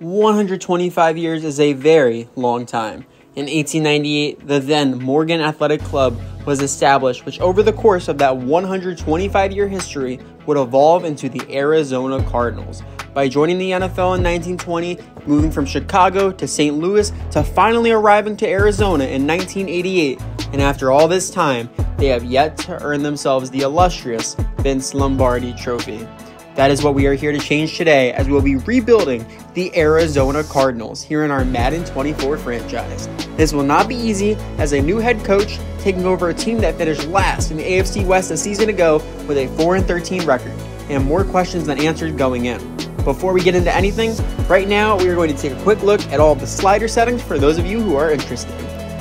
125 years is a very long time. In 1898, the then Morgan Athletic Club was established, which over the course of that 125-year history would evolve into the Arizona Cardinals. By joining the NFL in 1920, moving from Chicago to St. Louis, to finally arriving to Arizona in 1988, and after all this time, they have yet to earn themselves the illustrious Vince Lombardi Trophy. That is what we are here to change today, as we will be rebuilding the Arizona Cardinals here in our Madden 24 franchise. This will not be easy, as a new head coach taking over a team that finished last in the AFC West a season ago with a 4-13 record, and more questions than answers going in. Before we get into anything, right now we are going to take a quick look at all of the slider settings for those of you who are interested.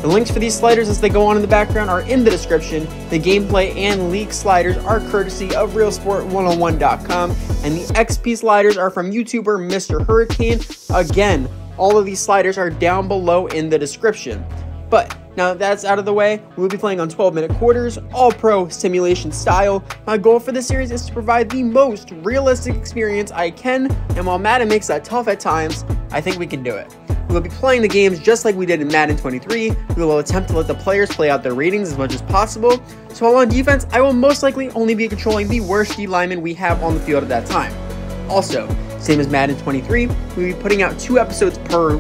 The links for these sliders as they go on in the background are in the description. The gameplay and league sliders are courtesy of RealSport101.com, and the XP sliders are from YouTuber Mr. Hurricane. Again, all of these sliders are down below in the description. But now that that's out of the way, we'll be playing on 12-minute quarters, all-pro simulation style. My goal for this series is to provide the most realistic experience I can, and while Madden makes that tough at times, I think we can do it. We will be playing the games just like we did in Madden 23. We will attempt to let the players play out their ratings as much as possible. So while on defense, I will most likely only be controlling the worst D linemen we have on the field at that time. Also, same as Madden 23, we will be putting out 2 episodes per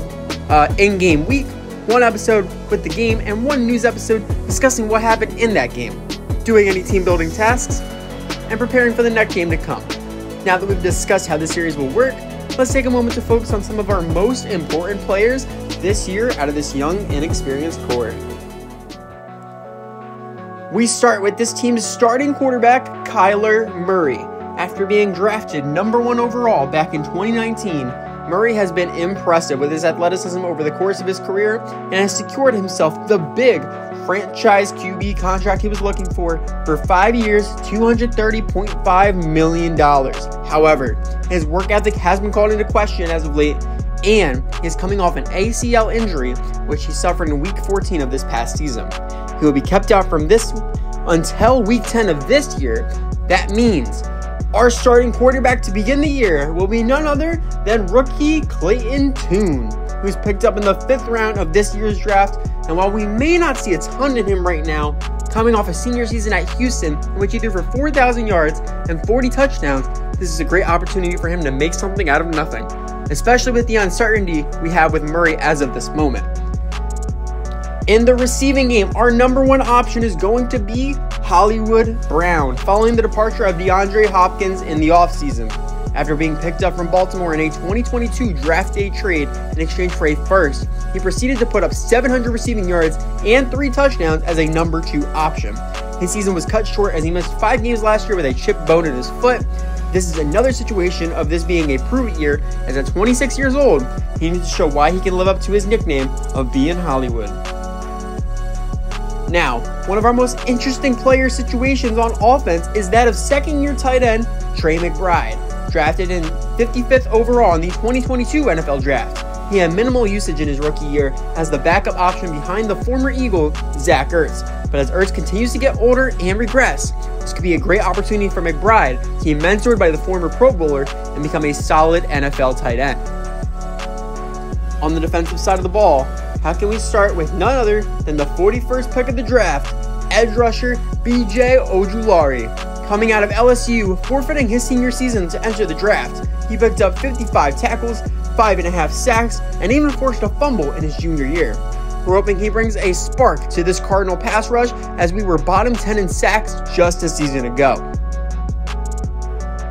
in-game week, 1 episode with the game, and 1 news episode discussing what happened in that game, doing any team building tasks, and preparing for the next game to come. Now that we've discussed how this series will work, let's take a moment to focus on some of our most important players this year out of this young, inexperienced core. We start with this team's starting quarterback, Kyler Murray. After being drafted #1 overall back in 2019, Murray has been impressive with his athleticism over the course of his career and has secured himself the big franchise QB contract he was looking for 5 years, $230.5 million. However, his work ethic has been called into question as of late, and he's coming off an ACL injury, which he suffered in Week 14 of this past season. He will be kept out from this until Week 10 of this year. That means our starting quarterback to begin the year will be none other than rookie Clayton Tune, who's picked up in the 5th round of this year's draft. And while we may not see a ton in him right now, coming off a senior season at Houston, in which he threw for 4,000 yards and 40 touchdowns, this is a great opportunity for him to make something out of nothing, especially with the uncertainty we have with Murray as of this moment. In the receiving game, our #1 option is going to be Hollywood Brown, following the departure of DeAndre Hopkins in the offseason. After being picked up from Baltimore in a 2022 draft day trade in exchange for a first, he proceeded to put up 700 receiving yards and 3 touchdowns as a #2 option. His season was cut short as he missed 5 games last year with a chipped bone in his foot. This is another situation of this being a prove-it year, as at 26 years old, he needs to show why he can live up to his nickname of being Hollywood. Now, one of our most interesting player situations on offense is that of second-year tight end Trey McBride, drafted in 55th overall in the 2022 NFL Draft. He had minimal usage in his rookie year as the backup option behind the former Eagle, Zach Ertz. But as Ertz continues to get older and regress, this could be a great opportunity for McBride to be mentored by the former Pro Bowler and become a solid NFL tight end. On the defensive side of the ball, how can we start with none other than the 41st pick of the draft, edge rusher B.J. Ojulari. Coming out of LSU, forfeiting his senior season to enter the draft, he picked up 55 tackles, 5.5 sacks, and even forced a fumble in his junior year. We're hoping he brings a spark to this Cardinal pass rush, as we were bottom 10 in sacks just a season ago.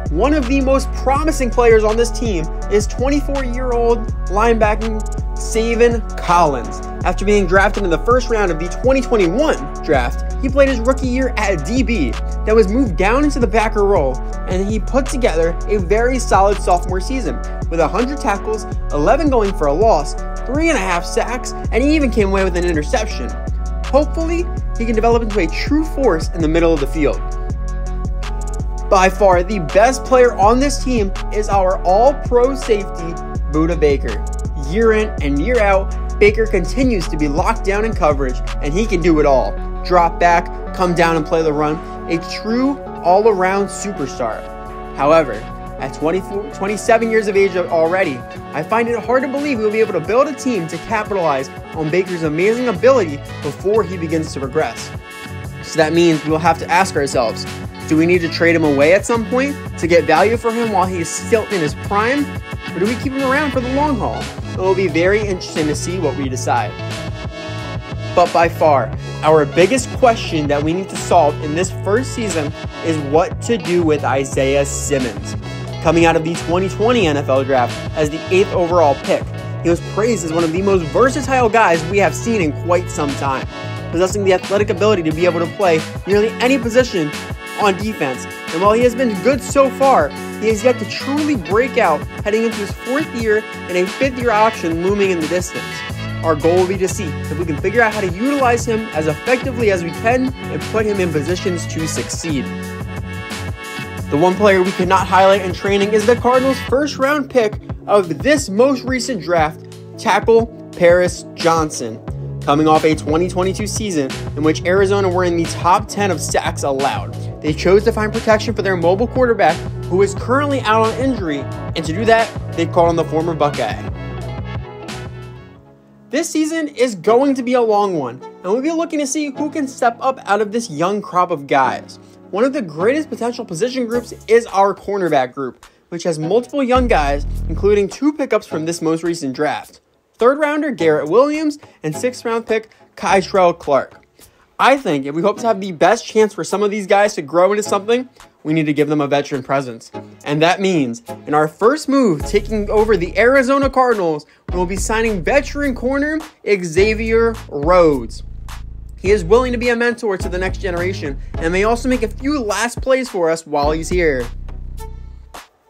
One of the most promising players on this team is 24-year-old linebacking Savin Collins. After being drafted in the 1st round of the 2021 draft, he played his rookie year at DB, then was moved down into the backer role, and he put together a very solid sophomore season with 100 tackles, 11 going for a loss, 3.5 sacks, and he even came away with an interception. Hopefully, he can develop into a true force in the middle of the field. By far, the best player on this team is our all-pro safety, Budda Baker. Year in and year out, Baker continues to be locked down in coverage, and he can do it all. Drop back, come down and play the run, a true all-around superstar. However, At 27 years of age already, I find it hard to believe we will be able to build a team to capitalize on Baker's amazing ability before he begins to regress. So that means we will have to ask ourselves, do we need to trade him away at some point to get value for him while he is still in his prime? Or do we keep him around for the long haul? It will be very interesting to see what we decide. But by far, our biggest question that we need to solve in this first season is what to do with Isaiah Simmons. Coming out of the 2020 NFL Draft as the 8th overall pick, he was praised as one of the most versatile guys we have seen in quite some time, possessing the athletic ability to be able to play nearly any position on defense. And while he has been good so far, he has yet to truly break out, heading into his 4th year and a 5th-year option looming in the distance. Our goal will be to see if we can figure out how to utilize him as effectively as we can and put him in positions to succeed. The one player we could not highlight in training is the Cardinals' first-round pick of this most recent draft, tackle Paris Johnson, coming off a 2022 season in which Arizona were in the top 10 of sacks allowed. They chose to find protection for their mobile quarterback, who is currently out on injury, and to do that, they called on the former Buckeye. This season is going to be a long one, and we'll be looking to see who can step up out of this young crop of guys. One of the greatest potential position groups is our cornerback group, which has multiple young guys, including 2 pickups from this most recent draft. 3rd rounder Garrett Williams and 6th round pick Kytrell Clark. I think if we hope to have the best chance for some of these guys to grow into something, we need to give them a veteran presence. And that means, in our first move taking over the Arizona Cardinals, we will be signing veteran corner Xavier Rhodes. He is willing to be a mentor to the next generation and may also make a few last plays for us while he's here.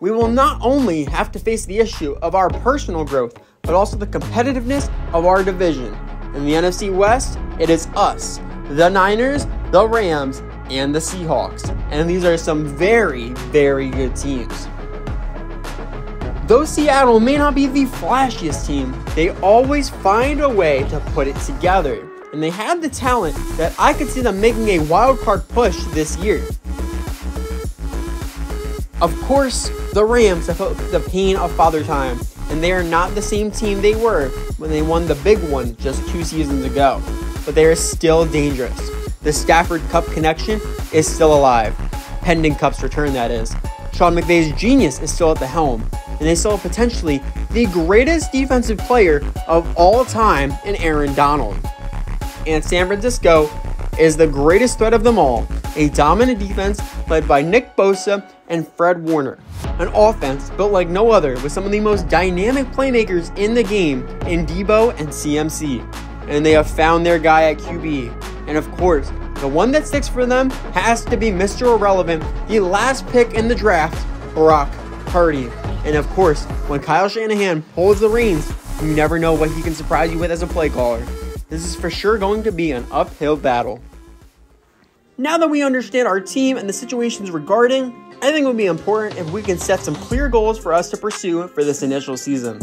We will not only have to face the issue of our personal growth, but also the competitiveness of our division. In the NFC West, it is us, the Niners, the Rams, and the Seahawks. And these are some very, very good teams. Though Seattle may not be the flashiest team, they always find a way to put it together. And they have the talent that I could see them making a wild card push this year. Of course, the Rams have felt the pain of father time, and they are not the same team they were when they won the big one just 2 seasons ago. But they are still dangerous. The Stafford Cup connection is still alive. Pending Cup's return, that is. Sean McVay's genius is still at the helm, and they still have potentially the greatest defensive player of all time in Aaron Donald. And San Francisco is the greatest threat of them all, a dominant defense led by Nick Bosa and Fred Warner, an offense built like no other with some of the most dynamic playmakers in the game in Debo and CMC, and they have found their guy at QB. And of course, the one that sticks for them has to be Mr. Irrelevant, the last pick in the draft, Brock Purdy. And of course, when Kyle Shanahan holds the reins, you never know what he can surprise you with as a play caller. This is for sure going to be an uphill battle. Now that we understand our team and the situations regarding, I think it would be important if we can set some clear goals for us to pursue for this initial season.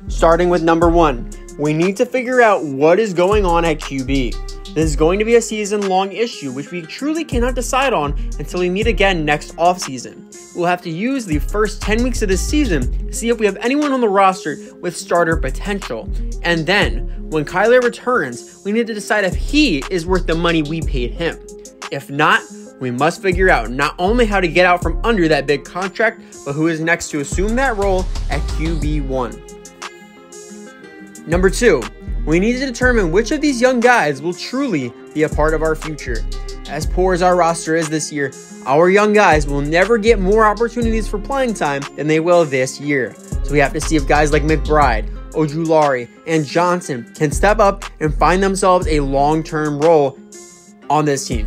Starting with number 1, we need to figure out what is going on at QB. This is going to be a season-long issue, which we truly cannot decide on until we meet again next offseason. We'll have to use the first 10 weeks of this season to see if we have anyone on the roster with starter potential. And then, when Kyler returns, we need to decide if he is worth the money we paid him. If not, we must figure out not only how to get out from under that big contract, but who is next to assume that role at QB1. Number 2, we need to determine which of these young guys will truly be a part of our future. As poor as our roster is this year, our young guys will never get more opportunities for playing time than they will this year. So we have to see if guys like McBride, Ojulari, and Johnson can step up and find themselves a long-term role on this team.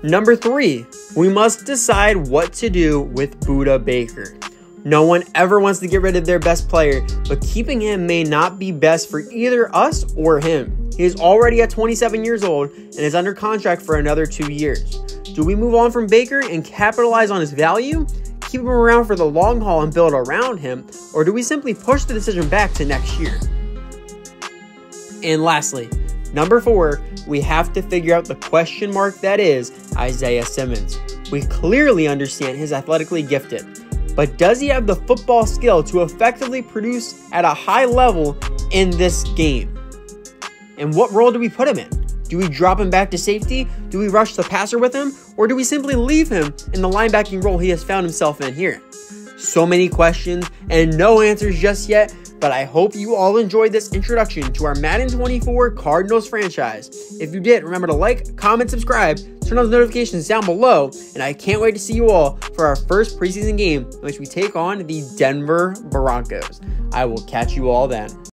Number 3, we must decide what to do with Budda Baker. No one ever wants to get rid of their best player, but keeping him may not be best for either us or him. He is already at 27 years old and is under contract for another 2 years. Do we move on from Baker and capitalize on his value, keep him around for the long haul and build around him, or do we simply push the decision back to next year? And lastly, number 4, we have to figure out the question mark that is Isaiah Simmons. We clearly understand he's athletically gifted, but does he have the football skill to effectively produce at a high level in this game? And what role do we put him in? Do we drop him back to safety? Do we rush the passer with him? Or do we simply leave him in the linebacking role he has found himself in here? So many questions and no answers just yet, but I hope you all enjoyed this introduction to our Madden 24 Cardinals franchise. If you did, remember to like, comment, subscribe, turn on the notifications down below, and I can't wait to see you all for our first preseason game in which we take on the Denver Broncos. I will catch you all then.